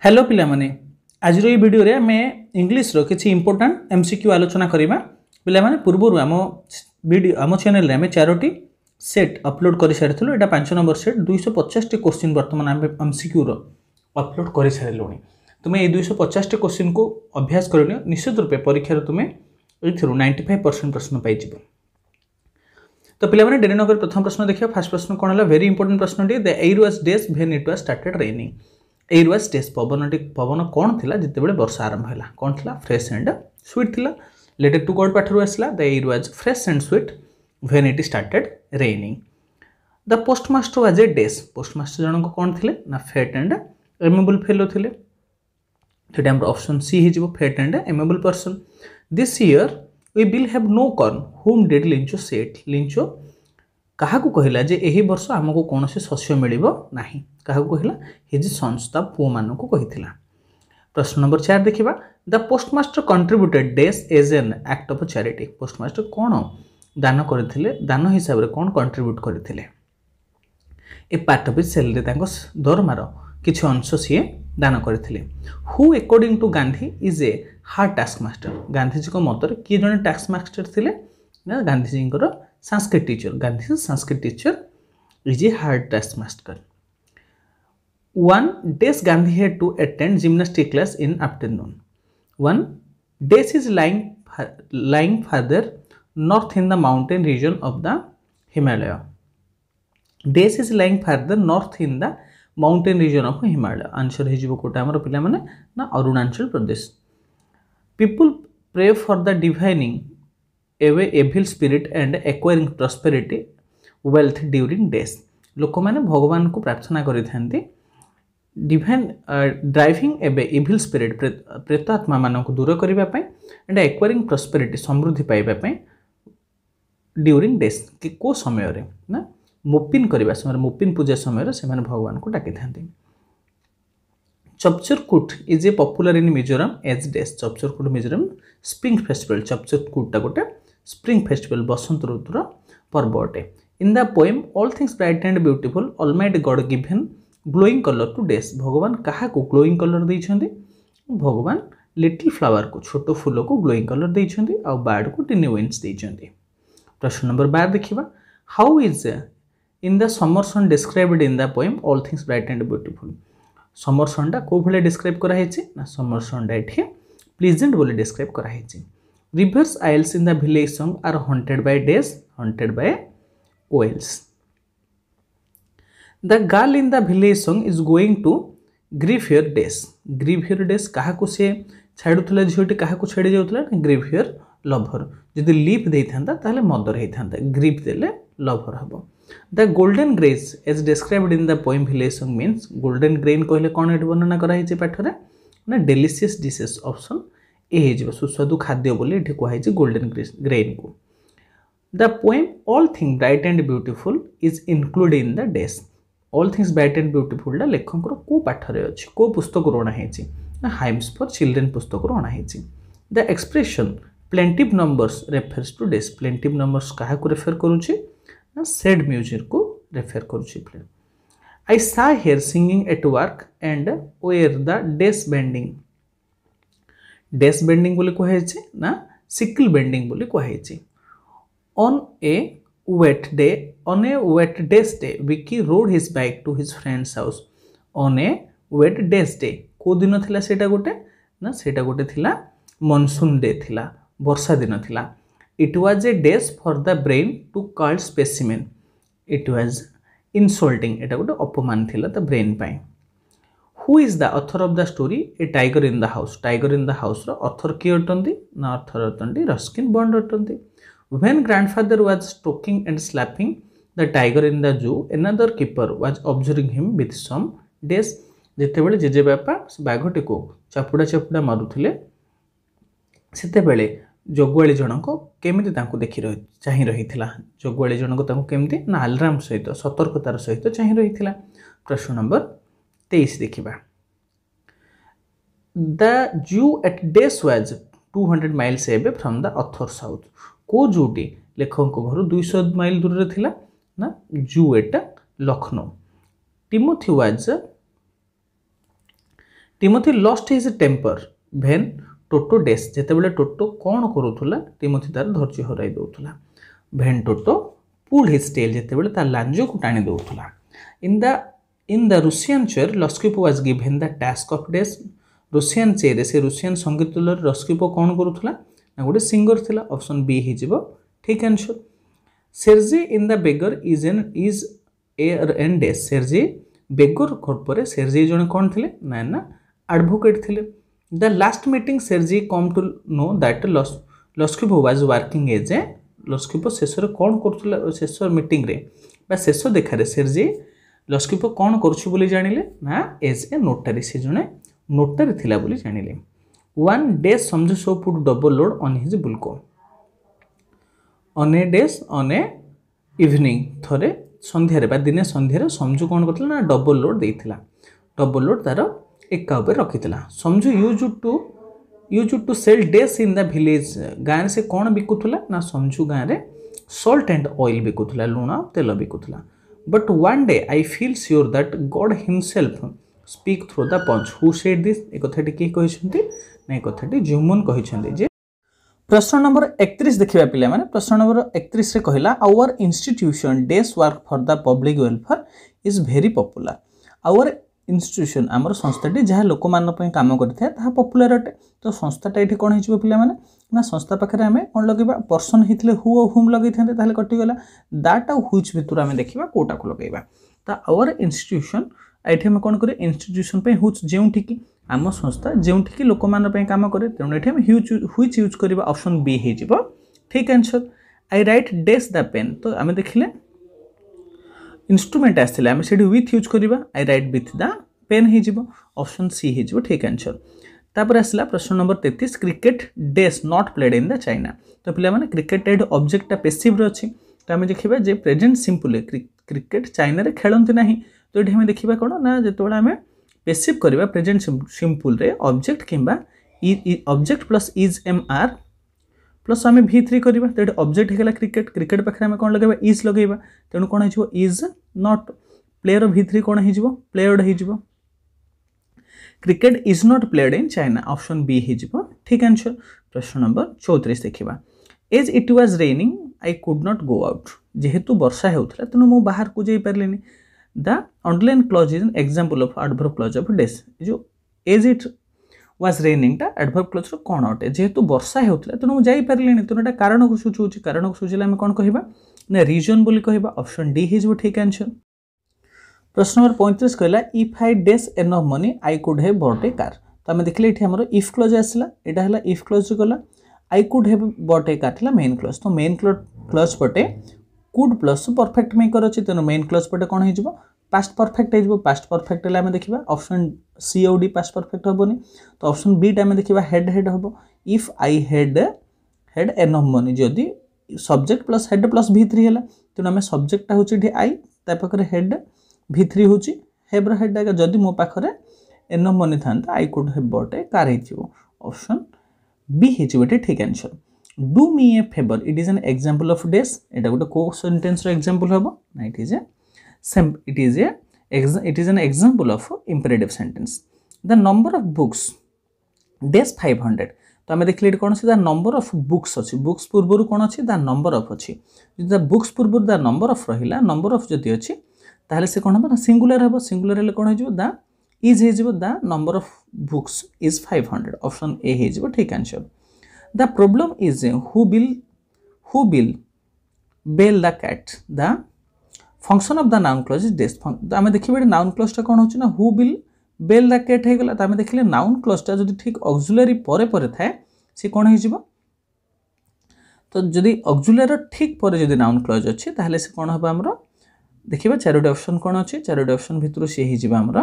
Hello पिला माने आज ये वीडियो रे मैं इंग्लिश रो किछि इंपोर्टेंट एमसीक्यू आलोचना करिबा। पिला माने पूर्व आम वीडियो आम चैनल रे हमें 4टी सेट अपलोड कर सारिथलो। एटा 5 नंबर सेट 250 टी क्वेश्चन वर्तमान हम एमसीक्यू रो अपलोड कर सारिलोनी। तुमे ए 250 टी क्वेश्चन को अभ्यास करनियो निश्चित रूपे परीक्षा रे तुमे एथिरु 95% प्रश्न पाइ जिवो। तो पिला माने डेरी नगर प्रथम प्रश्न देखियो। फर्स्ट प्रश्न कोन हला वेरी इंपोर्टेंट प्रश्न टी the air was dash when it was started raining. Air was dash पवन कौन थिला जिते बड़े वर्षा आरंभ हैला कौन थिला फ्रेश एंड स्वीट थिला। लेटर टू गॉड पाठर आसला the air was fresh and sweet when it started raining. The postmaster was a dash postmaster जनक कौन थिले ना फेट एंड एमेबल फेलो थिले। सेटा हमर ऑप्शन सी हे जिवो fat and amiable person. This year we will have no corn home did Lencho said. Lencho कहा कहला जे एही वर्ष आमको कौन से शस्य मिलिबो नाही। कहा कहला हिज सन्स ता पु मान को कहिथिला। प्रश्न नंबर 4 देखिबा the postmaster contributed dash as an act of charity. Postmaster कौन दान करथिले दान हिसाब रे कौन कंट्रीब्यूट करथिले। A part of his salary तांको दरमार किछि अंश सिए दान करथिले। Who according to Gandhi is a hard task master. Gandhi ji को मतरे की जने टास्क मास्टर थिले ना गांधी जी को Sanskrit teacher. Gandhi Sanskrit teacher is a hard task master. One days Gandhi had to attend gymnastic class in afternoon. One days is lying further north in the mountain region of the Himalaya. Days is lying further north in the mountain region of Himalaya. Answer है जो कोटा हमारे पिला माने ना Arunachal Pradesh. People pray for the divining away evil spirit and acquiring prosperity wealth during days. लोक माने भगवान को प्रार्थना करि थांती डिवाइन ड्राइविंग एबे इविल स्पिरिट प्रेत आत्मा मान को दूर करने एंड एक्वायरिंग प्रॉस्पेरिटी समृद्धि पाइबा ड्यूरिंग डेज कि को समय रे ना मुपिन करबा समय मुपिन पूजा समय से भगवान को डाकी थांती। Chapcharkut is a popular in Mizoram as dash. Chapcharkut Mizoram spring festival. चपचरकूटा गोटे स्प्रिंग फेस्टिवल बसंत ऋतुर पर्व अटे। In the poem all things bright and beautiful almighty God given glowing colour to dash. भगवान क्या को ग्लोइंग कलर देइछन्ति। भगवान लिटिल फ्लावर को छोटो फूल को ग्लोइंग कलर देइछन्ति आ बर्ड को टिनी विंग्स देइछन्ति। प्रश्न नंबर 12 देखिबा how is in the summer sun described in the poem all things bright and beautiful. Summer sun टा को भले डिस्क्राइब करा हेछि ना समर सन टा एठी प्लीजेंट बोले डिस्क्राइब करा हेछि। Rivers isles in the village song are haunted by dash haunted by owls. The girl in the village song is going to grieve her days. Grieve her days कहा को से छाड़ुथला झियोटी कहा को छाड़ी जाउथला grieve her lover। जदि leap देई थांता ताले mother हेई थांता grieve देले lover हबो। The golden grace as described in the poem village song means golden grain कहले कोन एट वर्णना करा हेछि पाठरे ना delicious dishes ऑप्शन ए हे जिवो सुस्वादु खाद्य बोले एठी को हेछि golden grain को। The poem all things bright and beautiful is included in the days। All things bright and beautiful टा लेखकर को पाठरे अछि को पुस्तक अणा हेछि ना हाइम्स फॉर चिल्ड्रेन पुस्तक अणा हेछि। The expression plaintive numbers refers to dash. Plaintive numbers कहा को रेफर करूछि ना सैड म्यूजिक को रेफर करूछि। I saw her singing at work and where the dash bending. Dash bending बोली को हेछि ना सिकल बेंडिंग बोली को हेछि। On a wet day on a wet day's day Vicky rode his bike to his friend's house on a wet day's day। को दिन थिला सेटा गोटे ना सेटा गोटे थिला मॉनसून डे थिला वर्षा दिन थिला। It was a dash for the brain to call specimen. It was insulting एटा गोटे अपमान थिला द ब्रेन पाई। Who is the author of the story a tiger in the house. Tiger in the house रो author की अटंती ना author अटंती रस्किन बॉन्ड अटंती। When grandfather was stroking and slapping the tiger in the zoo, another keeper was observing him with some days। जेते बेले JJ बापा बाघटी को चापुड़ा चापुड़ा मारुथिले सेते बेले जगुआली जनक केमिति तांको देखि रही चाहि रहिथिला। जगुआली जनक तांको केमिति ना अलार्म सहित सतर्कतार सहित चाहि रहिथिला। प्रश्न नंबर 23 देखिबा The zoo at days was 200 miles away from the author's house। को जूटी लेखक घर 200 माइल दूर थिला ना जू एटा Lucknow. Timothy was Timothy lost his temper when Toto dash जेतेबेले टोटो कौन करूला टिमोथी तार धैर्य हराई दौला when Toto pull his tail जेतेबेले तार लांजो को टाणी दौला in the Russian chair Lushkoff was given the task of dash Russian chair से रुसियन संगीत दल लस्किपो कौन करूला ना गोटे सिंगर थिला ऑप्शन बी हिजिबो ठीक answer Sergei in the beggar is an dash Sergei beggar खपर सेर्जी जने कौन थिले ना एडवोकेट थिले the last meeting Sergei come to know that Lushkoff was working as a Lushkoff शेष कौन कर शेष मीटिंग रे बा शेष देखार सेर्जी लस्किपो कौन कर जानिले ना एज ए नोटारी से जने नोटारी थिला बोली जानिले one day Samju so put double load on his बुल्को on a dash on a evening थरे संध्यारे बा दिने संध्यारे समझू कौन करथिला ना डबल लोड देइथिला डबल लोड तार एका ऊपर रखिथिला Samju used to sell dash in the village गाँव से कौन बिकुथुला ना समझू गाँव रे सॉल्ट एंड ऑयल बिकुथुला लुण तेल बिकुथुला but one day I feel sure that God himself speak through the punch who said this ए कथाटी किए कहिसंती ना ए कथाटी जुमन कहिसंती जे प्रश्न नंबर 31 देखिबा पिला माने प्रश्न नंबर 31 रे कहिला our institution does work for the public welfare is very popular our institution आमर संस्थाटी जहाँ लोक मान काम करता है पॉपुलर अटे तो संस्थाटा ये कौन हो पे ना संस्था पाखे आम कौन लगे पर्सन होते हु और हुम लगे थे कटिगला दैट आउ व्हिच भितर आम देखा कौटा को लगेगा तो आवर इंस्टीट्यूशन ये आम कौन करें इंस्टीट्यूशन व्हिच जो आम संस्था जो लोक मान काम करे तेणु ये व्हिच यूज करवा ऑप्शन बी हो ठीक answer I write does the pen तो आम देखिले इंस्ट्रूमेंट आसला आम से विथ यूज करवा I write with the pen हो ऑप्शन सी हो ठीक आंसर तापर आसला प्रश्न नंबर 33 cricket does not played in the China तो पिला माने क्रिकेट एड ऑब्जेक्टा पेसिव अच्छी तो आम देखा जे प्रेजेंट सिंपल क्रिकेट चाइना रे खेलती ना तो ये देखा कौन ना जो आम पेसिव करवा प्रेजेंट सिंपल रे ऑब्जेक्ट किंबा object plus is am are plus आम V3 करवा तो ये ऑब्जेक्ट होगा क्रिकेट क्रिकेट पाखे आम कौन लगे इज लगे तेणु कौन हो इज नॉट प्लेयर V3 कौन हो प्लेयर्ड हो cricket is not played in China option B हो ठीक आंसर प्रश्न नंबर 34 देखा as it was raining I could not go out जेहेतु वर्षा होता तेणु मु बाहर को जाई पारलिनी the underline clause is an example of adverb clause of dash जो एज इट वाज रेनिंग टा एडवर्ब क्लॉज रो कोन अटे जेहेतु वर्षा होता तेणु मु जाई पारलिनी तेणु एटा कारण को सूचौछि कारण को सूचले हम कोन कहिबा ना रीजन बोली कहिबा ऑप्शन डी हो ठीक आंसर प्रश्न नंबर 35 कहला if I does enough money I could have bought a car तो आम देखले ये आमर इफ क्लॉज आसला एटा हला इफ क्लॉज गला आई could have bought a car थिला मेन क्लॉज तो मेन क्लॉज पटे कुड प्लस परफेक्ट मेकर अछि तेनो मेन क्लॉज पटे कोन हो जिवो पास्ट परफेक्ट हो पास्ट परफेक्ट ले आम देखिबा ऑप्शन सी और डी पास्ट परफेक्ट होबनी तो ऑप्शन बी टा आम देखिबा हेड हेड होबो if I had enough money जदी subject plus had plus V3 हला तेनो आम सब्जेक्ट होछि डी आई ता पाखरे हेड V3 होची हेब्र हेड आगे जदि मो पाखरे एनफ मनी था I could have bought a car हो ऑप्शन बी हो ठीक answer do me a favour it is an example of डेस एटा गोटे को सेंटेंस रो एग्जांपल हबो ना it is an example of imperative sentence the number of books डेस 500 तो आम देखले कौन द नंबर ऑफ बुक्स अच्छी बुक्स पूर्व कौन अच्छी द नंबर ऑफ अच्छी द बुक्स पूर्व द नंबर ऑफ रहा नंबर ऑफ जदि अच्छी ताहले से कौन हम सिंगुलर हम सिंगुलर हेल्ले कौन हो द इज हो the number of books is 500 option A हो ठीक answer the problem is who will bell the cat the function of the noun clause is डेस तो आम देखिए नाउन क्लॉजटा कौन होना who will bell the cat होगला तो आम देखिले नाउन क्लॉजटा जो ठीक ऑक्सिलरी परे परे थाए सी कौन हो तो जदि ऑक्सिलरी ठीक पर जदि नाउन क्लॉज अच्छी ताहले से कौन हम आमर देखिए चारोटी ऑप्शन कौन अच्छे चारोटी ऑप्शन भितर सी होमर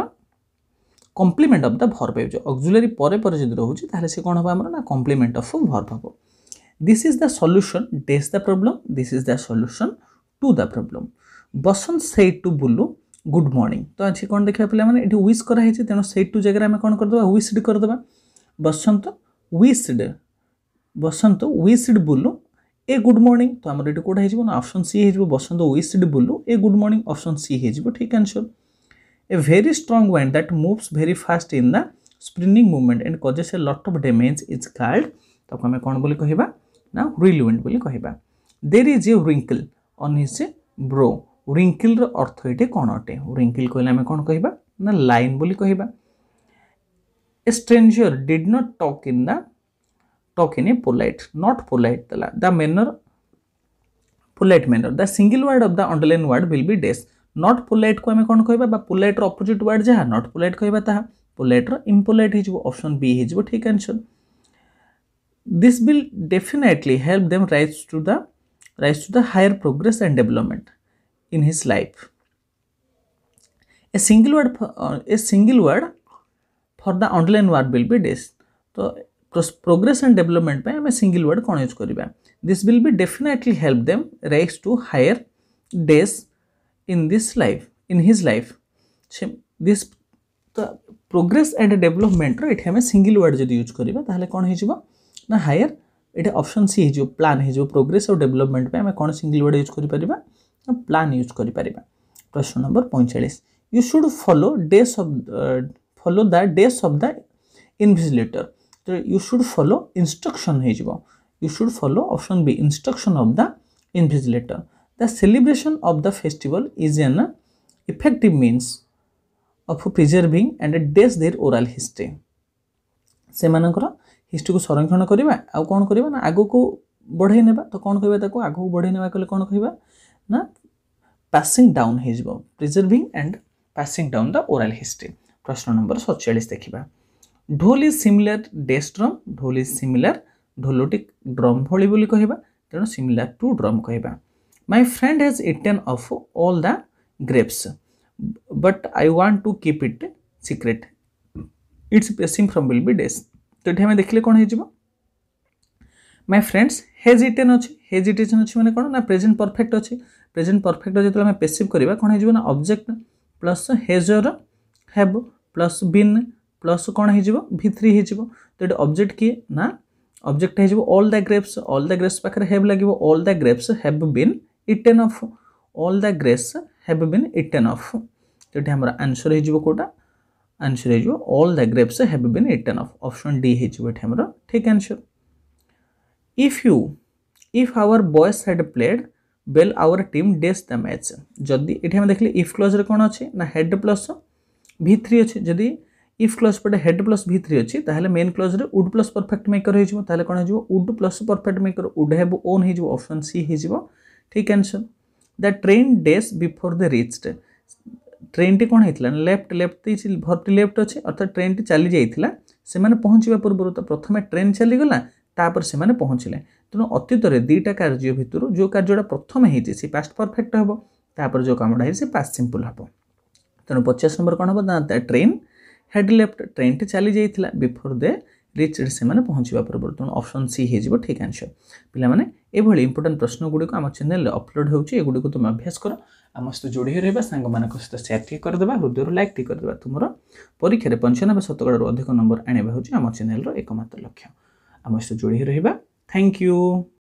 कम्प्लीमेंट ऑफ द भर्ब जो ऑक्सिलरी परे परे जदि रोचे ताहले से कौन हम आमर ना कम्प्लीमेंट ऑफ भर्ब हम this is the solution does the problem this is the solution to the problem Basant said to Bullu good morning तो आज कौन देखा पे मैंने ये विश कराई तेणु सेड टू जगह आम कौन करदे विश्ड करदे Basant wished Bulu a good morning तो आम ये कौटा हो ऑप्शन सी हो Basant wished Bulu a good morning option C हो ठीक answer a very strong wind that moves very fast in the spinning movement and causes a lot of damage is called ताको हमें कौन बोली कहिबा ना व्हिरलविंड बोली कहिबा there is a wrinkle on his brow wrinkle रो अर्थ एटे कोन अटे व्रिंकल कहले हमें कौन कहिबा ना लाइन बोली कहिबा a stranger did not talk in a polite not polite the manner polite manner the single word of the underline word will be dash not polite को हमें कौन कहबा बा पोलाइट रो अपोजिट वर्ड जहा नॉट पोलाइट कहबा ताहा polite रो impolite हे जबो ऑप्शन बी हे जबो ठीक answer this will definitely help them rise to the higher progress and development in his life a single word for the underline word will be dash तो progress and development पे हमें single word कौन use करिबा this will be definitely help them rise to higher days in his life this तो progress and development रो एठी हमें single word जदी use करिबा ताहले कौन हे जिवो ना higher एटा ऑप्शन सी हे जिवो प्लान हे जिवो प्रोग्रेस और डेवलपमेंट पे हमें कौन सिंगल वर्ड यूज करि परिबा प्लान यूज करि परिबा प्रश्न नंबर 45 you should follow the days of the invigilator तो यू शुड फॉलो इंस्ट्रक्शन हे जिवो you should follow option B instruction of the invigilator the celebration of the festival is an effective means of preserving and days their oral history से मानकर history को संरक्षण करवा आ कौन करवा ना आगो को बढ़ाई नेबा तो कौन कहबा ताको आगो को बढ़ाई नेबा कहले कौन कहबा ना पासिंग डाउन हे जबो preserving and passing down the oral history प्रश्न नंबर 47 देखिबा dhol is similar does drum dhol is similar ढोलटी ड्रम भली बोली कहबा तेनो सिमिलर टू ड्रम कहबा my friend has eaten of all the grapes but I want to keep it secret it's passing from will be does तो ये देखले कौन हो माय फ्रेंड्स हेज इटेन अच्छे हेजिटेशन अच्छे मैंने कौन ना प्रेजेंट परफेक्ट अच्छे प्रेजेंट परफेक्ट जो आम पेसिव करवा कौन हो ना object plus has or have plus been plus कौन हो V3 हो तो ये ऑब्जेक्ट किए ना ऑब्जेक्ट हो ऑल द ग्रेप्स पाखे हैव लगे all the grapes have been eaten off all the grapes have been eaten off तो ये हमारा आंसर हो कोटा आंसर है all the grapes have been eaten off option D है हमारा ठीक answer if our boys had played well our team does the match जदि ये देखिए इफ क्लॉज रे कौन अच्छे ना हेड प्लस V3 अच्छे जदि इफ क्लॉज पटे हेड प्लस V3 अच्छी ताहले मेन क्लॉज रे वुड प्लस परफेक्ट मेकर हो ताहले कौन हो वुड प्लस परफेक्ट मेकर वुड हैव ओन हो ऑप्शन सी हो ठीक answer the train does before the reached train टी कौन होता लेफ्ट भर्ती लेफ्ट अच्छे अर्थात ट्रेन टी चली जाइए से पहुँचा पूर्व तो प्रथम ट्रेन चलीगला तापर से पहुँचले तेणु अतीत दुईटा कार्य भितर जो कार्य प्रथम होती पास्ट परफेक्ट हम तापर जो कमटा है पास्ट सिंपल हम तेणु 50 नंबर कौन हम the train head left train T चली जाइए बिफोर दे रिच्ड से पहुँचा पूर्व तेणु ऑप्शन सी हो ठीक आंसर पिलाने ये इंपोर्टेंट प्रश्न गुड़िक आम चैनल अपलोड होगुड़ी तुम अभ्यास कर आम सहित जोड़ी रहा सांग मान सहित सेयार टी करदे हृदय लाइक टी करदे तुम परीक्षा 95% अधिक नंबर आने आम चैनल एकमात्र लक्ष्य आम सहित जोड़ी रहा थैंक यू।